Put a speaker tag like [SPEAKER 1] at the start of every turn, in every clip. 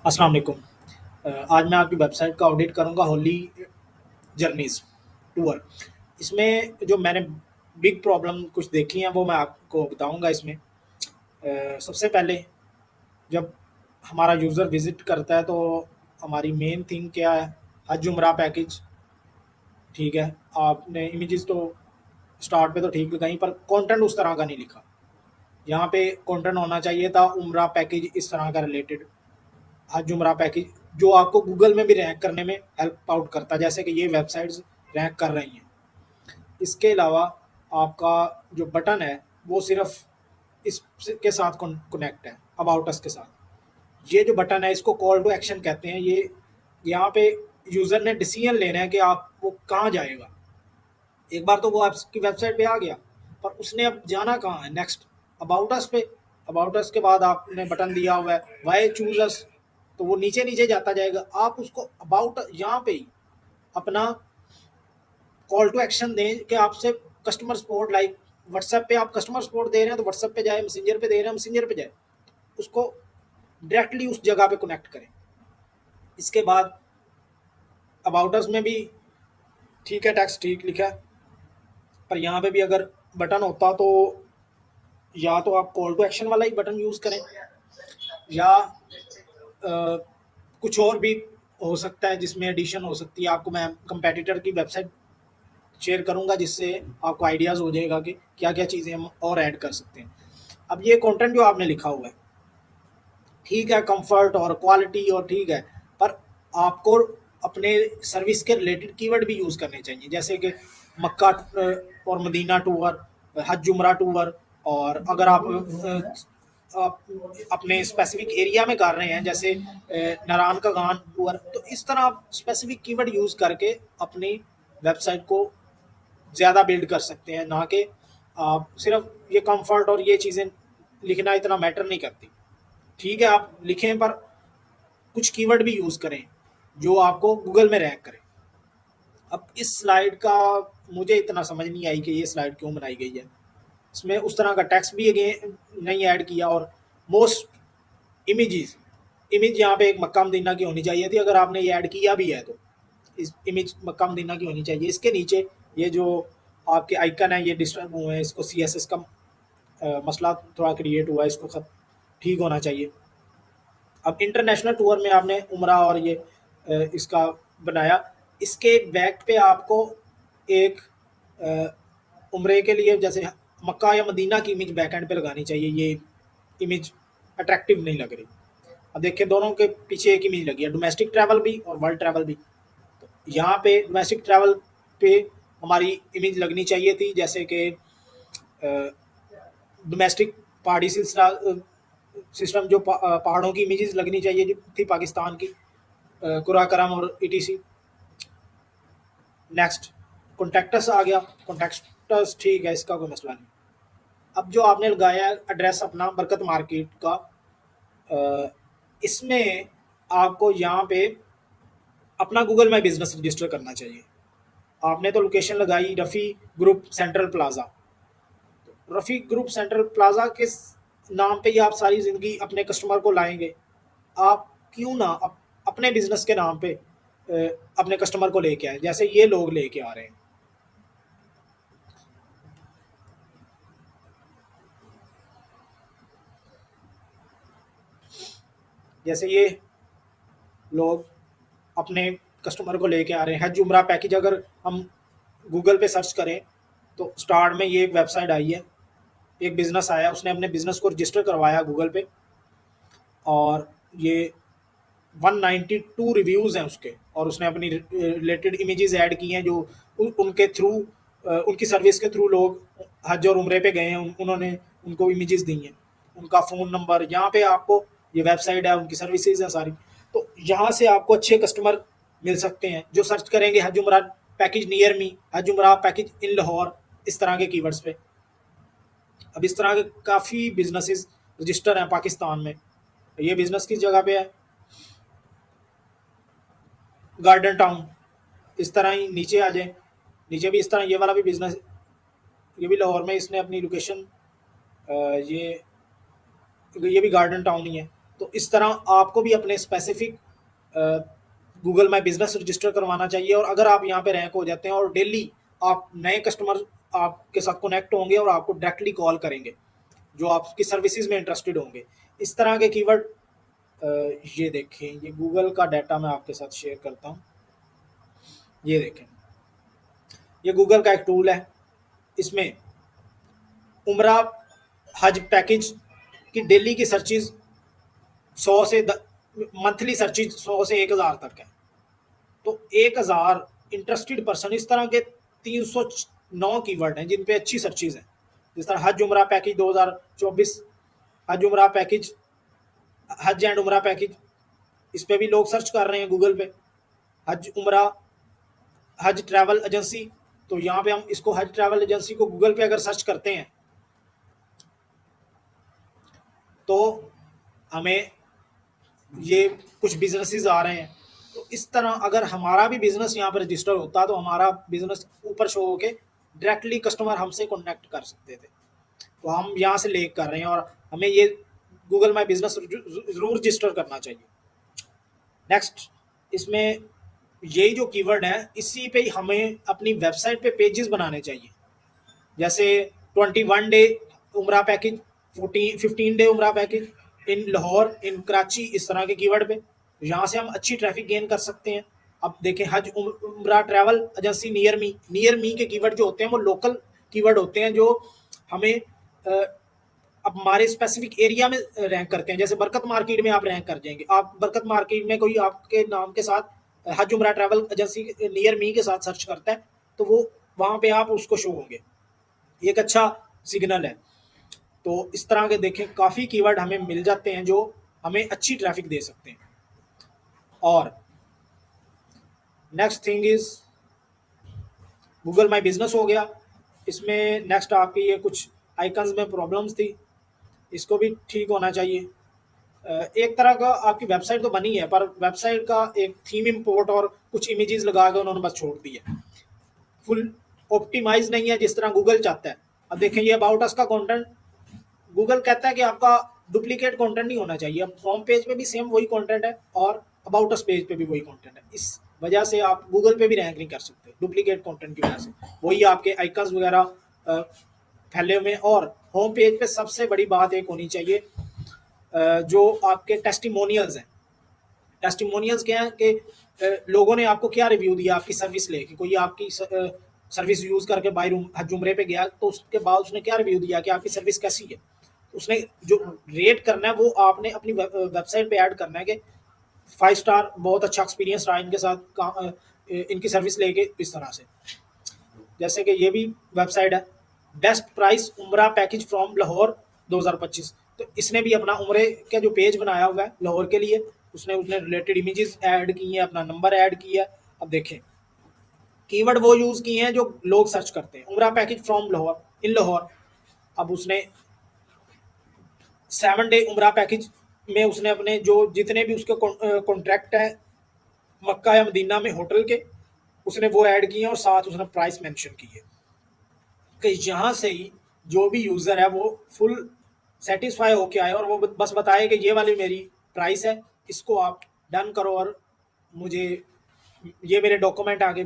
[SPEAKER 1] अस्सलाम वालेकुम। आज मैं आपकी वेबसाइट का ऑडिट करूँगा होली जर्नीज़ टूर। इसमें जो मैंने बिग प्रॉब्लम कुछ देखी हैं वो मैं आपको बताऊँगा इसमें। सबसे पहले जब हमारा यूज़र विज़िट करता है तो हमारी मेन थिंग क्या है? हज उम्रा पैकेज, ठीक है। आपने इमेजेस तो स्टार्ट पे तो ठीक लगाई पर कंटेंट उस तरह का नहीं लिखा। यहाँ पे कंटेंट होना चाहिए था उम्रा पैकेज इस तरह का रिलेटेड। हज उम्रा पैकेज जो आपको गूगल में भी रैंक करने में हेल्प आउट करता है, जैसे कि ये वेबसाइट्स रैंक कर रही हैं। इसके अलावा आपका जो बटन है वो सिर्फ इसके साथ कनेक्ट है, अबाउट अस के साथ। ये जो बटन है इसको कॉल टू एक्शन कहते हैं। ये यहाँ पे यूज़र ने डिसीजन लेना है कि आप वो कहाँ जाएगा। एक बार तो वो आपकी वेबसाइट पे आ गया, पर उसने अब जाना कहाँ है नेक्स्ट? अबाउट अस पे। अबाउट अस के बाद आपने बटन दिया हुआ है वाई चूज अस, तो वो नीचे नीचे जाता जाएगा। आप उसको अबाउट यहाँ पे ही अपना कॉल टू एक्शन दें कि आपसे कस्टमर सपोर्ट, लाइक व्हाट्सएप पे आप कस्टमर सपोर्ट दे रहे हैं तो व्हाट्सएप पे जाए, मैसेंजर पे दे रहे हैं मैसेंजर पे जाए, उसको डायरेक्टली उस जगह पे कनेक्ट करें। इसके बाद अबाउट अस में भी ठीक है, टेक्स्ट ठीक लिखा है, पर यहाँ पे भी अगर बटन होता तो या तो आप कॉल टू एक्शन वाला ही बटन यूज़ करें, या कुछ और भी हो सकता है जिसमें एडिशन हो सकती है। आपको मैं कंपेटिटर की वेबसाइट शेयर करूंगा जिससे आपको आइडियाज़ हो जाएगा कि क्या क्या चीज़ें हम और ऐड कर सकते हैं। अब ये कंटेंट जो आपने लिखा हुआ है ठीक है, कंफर्ट और क्वालिटी और ठीक है, पर आपको अपने सर्विस के रिलेटेड कीवर्ड भी यूज़ करने चाहिए, जैसे कि मक्का और मदीना टूर, हज उम्रा टूर। और अगर आप अपने स्पेसिफिक एरिया में कर रहे हैं, जैसे नारायण का गान टूर, तो इस तरह आप स्पेसिफिक कीवर्ड यूज़ करके अपनी वेबसाइट को ज़्यादा बिल्ड कर सकते हैं, ना कि आप सिर्फ ये कंफर्ट और ये चीज़ें लिखना इतना मैटर नहीं करती। ठीक है, आप लिखें पर कुछ कीवर्ड भी यूज़ करें जो आपको गूगल में रैंक करें। अब इस स्लाइड का मुझे इतना समझ नहीं आई कि ये स्लाइड क्यों बनाई गई है। इसमें उस तरह का टेक्स्ट भी अगेन नहीं ऐड किया। और मोस्ट इमेजेस, इमेज यहाँ पे एक मक्का मदीना की होनी चाहिए थी, अगर आपने ये ऐड किया भी है तो इस इमेज मक्का मदीना की होनी चाहिए। इसके नीचे ये जो आपके आइकन है ये डिस्टर्ब हुए हैं, इसको CSS का मसला थोड़ा क्रिएट हुआ है, इसको सब ठीक होना चाहिए। अब इंटरनेशनल टूर में आपने उम्रा और ये इसका बनाया, इसके बैक पे आपको एक उम्रे के लिए जैसे मक्का या मदीना की इमेज बैक एंड पे लगानी चाहिए। ये इमेज अट्रैक्टिव नहीं लग रही। अब देखिए दोनों के पीछे एक इमेज लगी है, डोमेस्टिक ट्रैवल भी और वर्ल्ड ट्रैवल भी। तो यहाँ पे डोमेस्टिक ट्रैवल पे हमारी इमेज लगनी चाहिए थी, जैसे कि डोमेस्टिक पहाड़ी सिलसिला सिस्टम, जो पहाड़ों की इमेजेस लगनी चाहिए जो थी पाकिस्तान की, कुरा करम और ETC। नेक्स्ट कॉन्टैक्टस आ गया, कॉन्टैक्टस ठीक है, इसका कोई मसला नहीं। अब जो आपने लगाया है एड्रेस अपना बरकत मार्केट का, इसमें आपको यहाँ पे अपना गूगल माई बिजनेस रजिस्टर करना चाहिए। आपने तो लोकेशन लगाई Rafi group central plaza, Rafi group central plaza के नाम पे ही आप सारी ज़िंदगी अपने कस्टमर को लाएंगे। आप क्यों ना अपने बिजनेस के नाम पे अपने कस्टमर को लेके आए, जैसे ये लोग लेके आ रहे हैं। जैसे ये लोग अपने कस्टमर को लेके आ रहे हैं। हज उम्रा पैकेज अगर हम गूगल पे सर्च करें तो स्टार्ट में ये एक वेबसाइट आई है, एक बिज़नेस आया, उसने अपने बिज़नेस को रजिस्टर करवाया गूगल पे, और ये 192 रिव्यूज़ हैं उसके, और उसने अपनी रिलेटेड इमेजेस ऐड की हैं जो उनके थ्रू, उनकी सर्विस के थ्रू लोग हज और उम्रे पे गए हैं, उन्होंने उनको इमेजेस दी हैं, उनका फ़ोन नंबर। यहाँ पे आपको ये वेबसाइट है, उनकी सर्विसेज हैं सारी। तो यहाँ से आपको अच्छे कस्टमर मिल सकते हैं जो सर्च करेंगे हज उम्रा पैकेज नियर मी, हज उम्रा पैकेज इन लाहौर, इस तरह के कीवर्ड्स पे। अब इस तरह के काफ़ी बिजनेसेस रजिस्टर हैं पाकिस्तान में। ये बिज़नेस किस जगह पे है? Garden town. इस तरह ही नीचे आ जाए, नीचे भी इस तरह ये वाला भी बिज़नेस, ये भी लाहौर में इसने अपनी लोकेशन, ये भी गार्डन टाउन ही है। तो इस तरह आपको भी अपने specific Google my business register करवाना चाहिए। और अगर आप यहाँ पे रैंक हो जाते हैं और डेली आप नए कस्टमर आपके साथ कनेक्ट होंगे और आपको डायरेक्टली कॉल करेंगे जो आपकी सर्विसेज में इंटरेस्टेड होंगे। इस तरह के कीवर्ड ये देखें, ये गूगल का डाटा मैं आपके साथ शेयर करता हूँ। ये देखें, ये गूगल का एक टूल है, इसमें उम्रा हज पैकेज की डेली की सर्चिज 100 से मंथली सर्चिज 100 से 1000 तक है। तो 1000 इंटरेस्टेड पर्सन, इस तरह के 309 कीवर्ड हैं जिन पे अच्छी सर्चिज हैं। जिस तरह हज उम्रा पैकेज 2024, हज उम्रा पैकेज, हज एंड उम्रा पैकेज, इस पे भी लोग सर्च कर रहे हैं गूगल पे। हज उम्रा, हज ट्रैवल एजेंसी, तो यहाँ पे हम इसको हज ट्रैवल एजेंसी को गूगल पे अगर सर्च करते हैं तो हमें ये कुछ बिजनेसेस आ रहे हैं। तो इस तरह अगर हमारा भी बिजनेस यहाँ पर रजिस्टर होता तो हमारा बिजनेस ऊपर शो होके डायरेक्टली कस्टमर हमसे कॉन्टैक्ट कर सकते थे। तो हम यहाँ से लेक कर रहे हैं और हमें ये गूगल माई बिजनेस जरूर रजिस्टर करना चाहिए। नेक्स्ट, इसमें यही जो कीवर्ड है इसी पे हमें अपनी वेबसाइट पे पेजेस बनाने चाहिए। जैसे 21 डे उम्रा पैकेज, 15 डे उम्रा पैकेज इन लाहौर, इन कराची, इस तरह के कीवर्ड पे यहाँ से हम अच्छी ट्रैफिक गेन कर सकते हैं। अब देखें, हज उम्रा ट्रैवल एजेंसी नियर मी के कीवर्ड जो होते हैं वो लोकल कीवर्ड होते हैं जो हमें अब हमारे स्पेसिफिक एरिया में रैंक करते हैं। जैसे बरकत मार्केट में आप रैंक कर जाएंगे, आप बरकत मार्केट में कोई आपके नाम के साथ हज उम्रा ट्रैवल एजेंसी नियर मी के साथ सर्च करता है तो वो वहाँ पे आप उसको शो होंगे, एक अच्छा सिग्नल है। तो इस तरह के देखें काफ़ी कीवर्ड हमें मिल जाते हैं जो हमें अच्छी ट्रैफिक दे सकते हैं। और next thing is Google my business हो गया। इसमें नेक्स्ट आपकी ये कुछ आइकन्स में प्रॉब्लम्स थी, इसको भी ठीक होना चाहिए। एक तरह का आपकी वेबसाइट तो बनी है पर वेबसाइट का एक थीम इंपोर्ट और कुछ इमेजेस लगा के उन्होंने बस छोड़ दी है, फुल ऑप्टिमाइज नहीं है जिस तरह गूगल चाहता है। अब देखें, ये अबाउट अस का कंटेंट गूगल कहता है कि आपका डुप्लीकेट कंटेंट नहीं होना चाहिए। अब होम पेज पे भी सेम वही कंटेंट है और अबाउट अस पेज पे भी वही कंटेंट है। इस वजह से आप गूगल पे भी रैंक नहीं कर सकते डुप्लीकेट कंटेंट की वजह से। वही आपके आइकन्स वगैरह फैले हुए। और होम पेज पे सबसे बड़ी बात एक होनी चाहिए, जो आपके टेस्टिमोनियल्स हैं। टेस्टिमोनियल्स क्या है कि लोगों ने आपको क्या रिव्यू दिया आपकी सर्विस लेके। कोई आपकी सर्विस यूज़ करके बाहर हज उम्रे पे गया तो उसके बाद उसने क्या रिव्यू दिया कि आपकी सर्विस कैसी है। उसने जो रेट करना है वो आपने अपनी वेबसाइट पे ऐड करना है कि 5 स्टार, बहुत अच्छा एक्सपीरियंस रहा इनके साथ, इनकी सर्विस लेके। इस तरह से जैसे कि ये भी वेबसाइट है, बेस्ट प्राइस उम्रा पैकेज फ्रॉम लाहौर 2025। तो इसने भी अपना उम्रे का जो पेज बनाया हुआ है लाहौर के लिए, उसने रिलेटेड इमेजेस ऐड की हैं, अपना नंबर ऐड किया है। अब देखें, कीवर्ड वो यूज़ किए हैं जो लोग सर्च करते हैं, उम्रा पैकेज फ्रॉम लाहौर, इन लाहौर। अब उसने 7 डे उम्रा पैकेज में उसने अपने जो जितने भी उसके कॉन्ट्रैक्ट हैं मक्का या मदीना में होटल के, उसने वो ऐड किए हैं और साथ उसने प्राइस मेंशन की है कि यहाँ से ही जो भी यूज़र है वो फुल सेटिस्फाई होके आए और वो बस बताए कि ये वाली मेरी प्राइस है, इसको आप डन करो और मुझे ये मेरे डॉक्यूमेंट आगे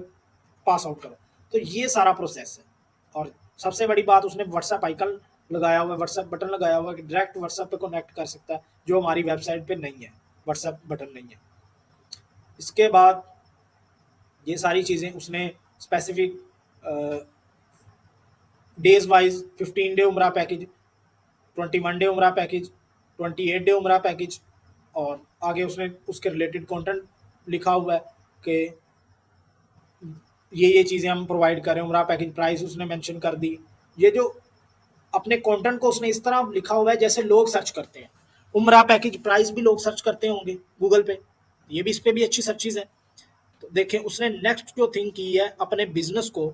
[SPEAKER 1] पास आउट करो। तो ये सारा प्रोसेस है। और सबसे बड़ी बात, उसने व्हाट्सएप आइकन लगाया हुआ है, व्हाट्सएप बटन लगाया हुआ है कि डायरेक्ट व्हाट्सएप पे कनेक्ट कर सकता है, जो हमारी वेबसाइट पे नहीं है, व्हाट्सएप बटन नहीं है। इसके बाद ये सारी चीज़ें उसने स्पेसिफिक डेज वाइज 15 डे उम्रा पैकेज, 21 डे उम्रा पैकेज, 28 डे उम्रा पैकेज, और आगे उसने उसके रिलेटेड कंटेंट लिखा हुआ है कि ये चीज़ें हम प्रोवाइड करें। उम्रा पैकेज प्राइस उसने मेंशन कर दी। ये जो अपने कंटेंट को उसने इस तरह लिखा हुआ है जैसे लोग सर्च करते हैं। उम्रा पैकेज प्राइस भी लोग सर्च करते होंगे गूगल पे, ये भी इस पर भी अच्छी सर्चिज है। तो देखें, उसने नेक्स्ट जो थिंग की है, अपने बिजनेस को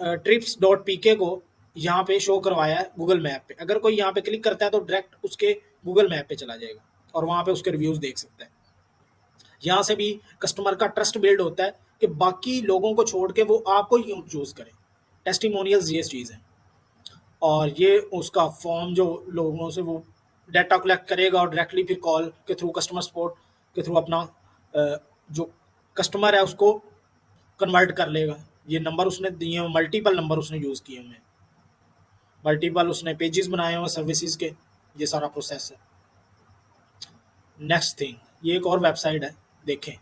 [SPEAKER 1] trips.pk को यहाँ पे शो करवाया है गूगल मैप पे। अगर कोई यहाँ पे क्लिक करता है तो डायरेक्ट उसके गूगल मैप पे चला जाएगा और वहाँ पे उसके रिव्यूज़ देख सकता है। यहाँ से भी कस्टमर का ट्रस्ट बिल्ड होता है कि बाकी लोगों को छोड़ के वो आपको ही चूज़ करें। टेस्टिमोनियल्स ये चीज़ है। और ये उसका फॉर्म जो लोगों से वो डाटा कलेक्ट करेगा और डायरेक्टली फिर कॉल के थ्रू, कस्टमर सपोर्ट के थ्रू अपना जो कस्टमर है उसको कन्वर्ट कर लेगा। ये नंबर उसने दिए हैं, मल्टीपल नंबर उसने यूज़ किए हुए हैं, मल्टीपल उसने पेजेस बनाए हुए हैं सर्विसेज के। ये सारा प्रोसेस है। नेक्स्ट थिंग, ये एक और वेबसाइट है, देखें।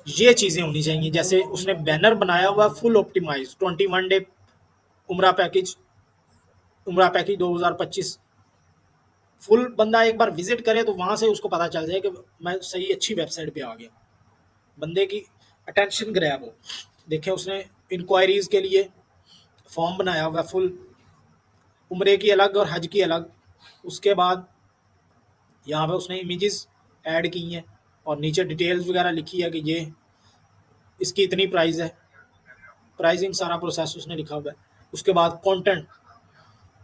[SPEAKER 1] ये चीज़ें होनी चाहिए, जैसे उसने बैनर बनाया हुआ फुल ऑप्टिमाइज 21 डे उम्रा पैकेज, उम्रा पैकेज 2025। फुल बंदा एक बार विजिट करे तो वहाँ से उसको पता चल जाए कि मैं सही अच्छी वेबसाइट पे आ गया। बंदे की अटेंशन ग्रैब हो। देखें, उसने इंक्वायरीज के लिए फॉर्म बनाया हुआ फुल, उम्रे की अलग और हज की अलग। उसके बाद यहाँ पे उसने इमेजेस ऐड की हैं और नीचे डिटेल्स वगैरह लिखी है कि ये इसकी इतनी प्राइस है, प्राइसिंग सारा प्रोसेस उसने लिखा हुआ है। उसके बाद कंटेंट,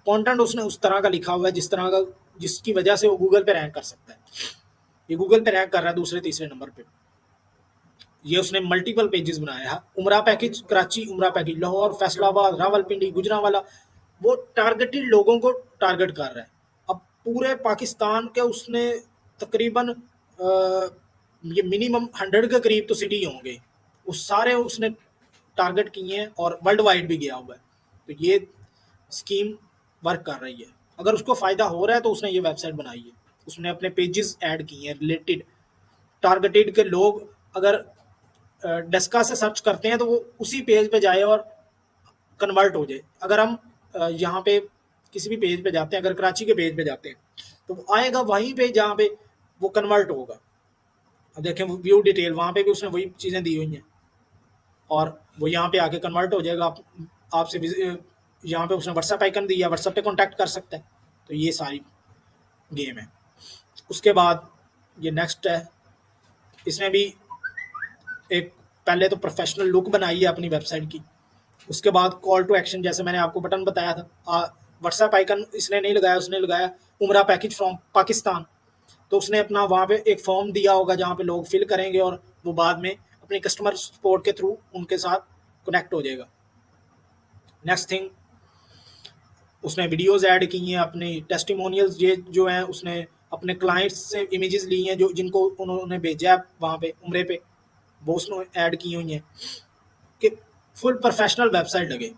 [SPEAKER 1] कंटेंट उसने उस तरह का लिखा हुआ है जिस तरह का, जिसकी वजह से वो गूगल पे रैंक कर सकता है। ये गूगल पे रैंक कर रहा है दूसरे तीसरे नंबर पे। ये उसने मल्टीपल पेजेस बनाया है। उमरा पैकेज कराची, उमरा पैकेज लाहौर, फैसलाबाद, रावलपिंडी, गुजरांवाला, वो टारगेटेड लोगों को टारगेट कर रहा है। अब पूरे पाकिस्तान के उसने तकरीबन ये मिनिमम 100 के करीब तो सिटी होंगे, उस सारे उसने टारगेट किए हैं और वर्ल्ड वाइड भी गया हुआ है। तो ये स्कीम वर्क कर रही है। अगर उसको फ़ायदा हो रहा है तो उसने ये वेबसाइट बनाई है, उसने अपने पेजेस ऐड किए हैं रिलेटेड टारगेटेड के लोग। अगर डेस्का से सर्च करते हैं तो वो उसी पेज पे जाए और कन्वर्ट हो जाए। अगर हम यहाँ पे किसी भी पेज पे जाते हैं, अगर कराची के पेज पे जाते हैं तो वो आएगा वहीं पे जहाँ पे वो कन्वर्ट होगा। अब देखें व्यू डिटेल, वहाँ पे भी उसने वही चीज़ें दी हुई हैं और वो यहाँ पे आके कन्वर्ट हो जाएगा। आपसे यहाँ पे उसने व्हाट्सएप आइकन दिया, व्हाट्सएप पे कॉन्टैक्ट कर सकते हैं। तो ये सारी गेम है। उसके बाद ये नेक्स्ट है, इसने भी एक पहले तो प्रोफेशनल लुक बनाई है अपनी वेबसाइट की। उसके बाद कॉल टू एक्शन, जैसे मैंने आपको बटन बताया था, व्हाट्सएप आइकन इसने नहीं लगाया, उसने लगाया उमरा पैकेज फ्रॉम पाकिस्तान। तो उसने अपना वहाँ पे एक फॉर्म दिया होगा जहाँ पे लोग फिल करेंगे और वो बाद में अपने कस्टमर सपोर्ट के थ्रू उनके साथ कनेक्ट हो जाएगा। नेक्स्ट थिंग, उसने वीडियोस ऐड की हैं, अपने टेस्टिमोनियल्स ये जो हैं उसने अपने क्लाइंट्स से इमेजेस ली हैं जो जिनको उन्होंने भेजा है वहाँ पे उम्रे पे, वो उसने ऐड की हुई हैं कि फुल प्रोफेशनल वेबसाइट लगे।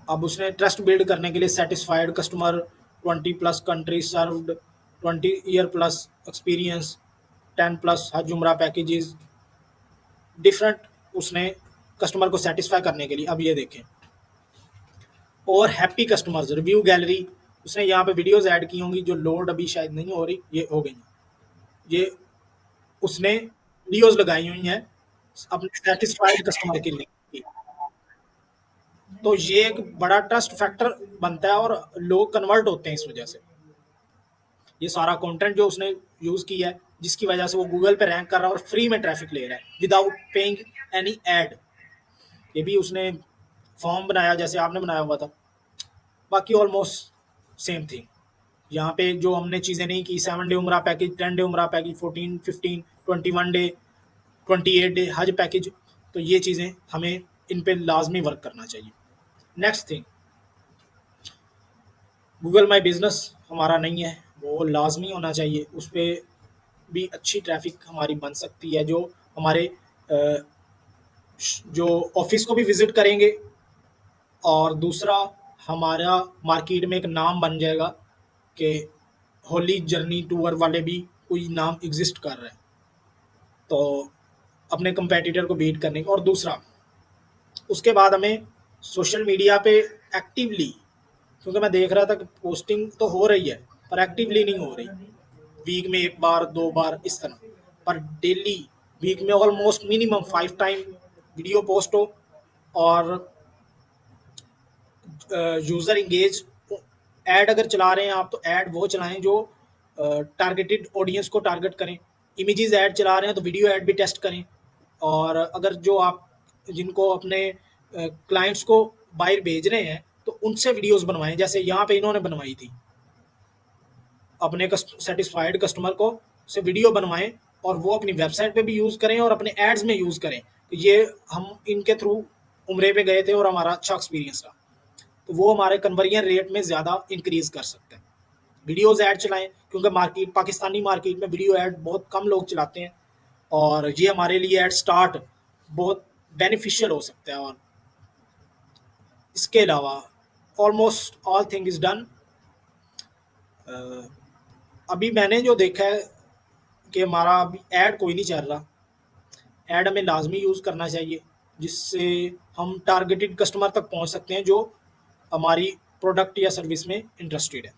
[SPEAKER 1] अब उसने ट्रस्ट बिल्ड करने के लिए satisfied customer, 20+ country served, 20 year plus experience, 10+ हज उम्रा पैकेजेस, डिफरेंट उसने कस्टमर को सेटिस्फाई करने के लिए। अब ये देखें, और हैप्पी कस्टमर्स रिव्यू गैलरी, उसने यहाँ पे वीडियोस ऐड की होंगी जो लोड अभी शायद नहीं हो रही, ये हो गई। ये उसने वीडियोस लगाई हुई हैं अपने सेटिस्फाइड कस्टमर के लिए। तो ये एक बड़ा ट्रस्ट फैक्टर बनता है और लोग कन्वर्ट होते हैं इस वजह से। ये सारा कंटेंट जो उसने यूज़ किया है जिसकी वजह से वो गूगल पे रैंक कर रहा है और फ्री में ट्रैफिक ले रहा है विदाउट पेइंग एनी एड। ये भी उसने फॉर्म बनाया जैसे आपने बनाया हुआ था। बाकी ऑलमोस्ट सेम थिंग। यहाँ पे जो हमने चीज़ें नहीं की, 7 डे उम्रा पैकेज, 10 डे उम्रा पैकेज, 14, 15, 21 डे, 28 डे हज पैकेज, तो ये चीज़ें हमें इन पे लाजमी वर्क करना चाहिए। Next thing, Google my business हमारा नहीं है, वो लाजमी होना चाहिए। उस पर भी अच्छी ट्रैफिक हमारी बन सकती है जो हमारे जो ऑफिस को भी विजिट करेंगे और दूसरा हमारा मार्केट में एक नाम बन जाएगा कि होली जर्नी टूर वाले भी कोई नाम एग्जिस्ट कर रहा है, तो अपने कंपेटिटर को बीट करने का। और दूसरा उसके बाद हमें सोशल मीडिया पे एक्टिवली, क्योंकि मैं देख रहा था कि पोस्टिंग तो हो रही है पर एक्टिवली नहीं हो रही, वीक में 1 बार 2 बार इस तरह, पर डेली वीक में almost minimum 5 time video post हो और यूज़र इंगेज। ऐड अगर चला रहे हैं आप तो ऐड वो चलाएं जो टारगेटेड ऑडियंस को टारगेट करें। इमेजेस ऐड चला रहे हैं तो वीडियो ऐड भी टेस्ट करें। और अगर जो आप जिनको अपने क्लाइंट्स को बाहर भेज रहे हैं तो उनसे वीडियोस बनवाएं, जैसे यहाँ पे इन्होंने बनवाई थी। अपने सेटिस्फाइड कस्टमर को से वीडियो बनवाएं और वो अपनी वेबसाइट पे भी यूज़ करें और अपने एड्स में यूज़ करें। तो ये हम इनके थ्रू उम्रे पे गए थे और हमारा अच्छा एक्सपीरियंस रहा। तो वो हमारे कन्वर्जन रेट में ज़्यादा इंक्रीज़ कर सकता है। वीडियोज़ ऐड चलाएँ, क्योंकि मार्केट पाकिस्तानी मार्केट में वीडियो ऐड बहुत कम लोग चलाते हैं, और ये हमारे लिए एट स्टार्ट बहुत बेनिफिशियल हो सकता है। और इसके अलावा almost all thing is done. अभी मैंने जो देखा है कि हमारा अभी ऐड कोई नहीं चल रहा। ऐड हमें लाजमी यूज़ करना चाहिए, जिससे हम टारगेटेड कस्टमर तक पहुंच सकते हैं जो हमारी प्रोडक्ट या सर्विस में इंटरेस्टेड है।